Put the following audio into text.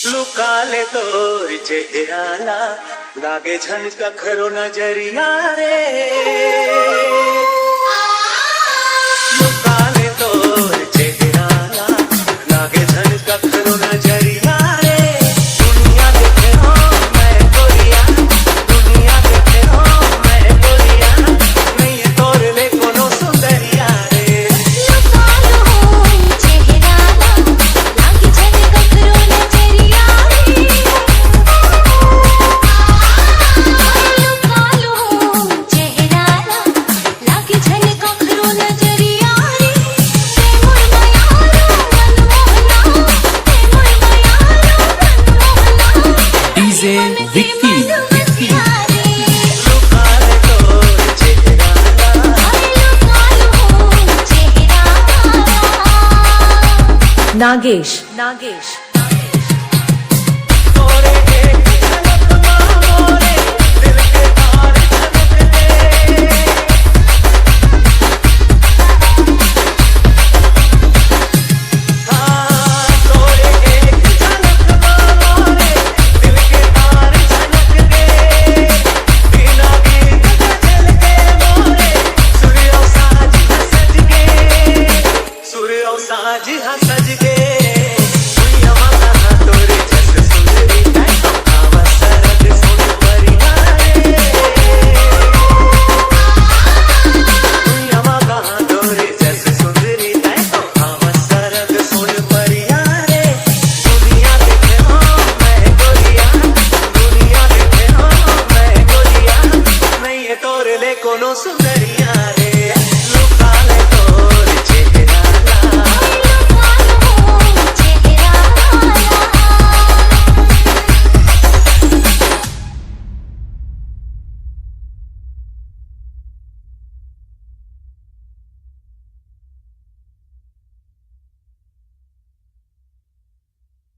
लुकाले तोर चेहराला लागे झनका खरो नजरिया रे लुकाले तोर चेहराला लागे झनका खरो नजरिया रे दुनिया देखे हो मैं गोरिया दुनिया देखे हो मैं गोरिया नहीं ये तोर ले कोनो सुंदरिया रे लुकालो हो चेहराला लागे झनका खरो नजरिया रे लुकालो हो चेहराला लागे झनका खरो नजरिया रे ते मोर मायालो मनमोहना ते मोर मायालो मनमोहना डीजे विक्की लुकाले तोर चेहराला लुकालो हो चेहराला नागेश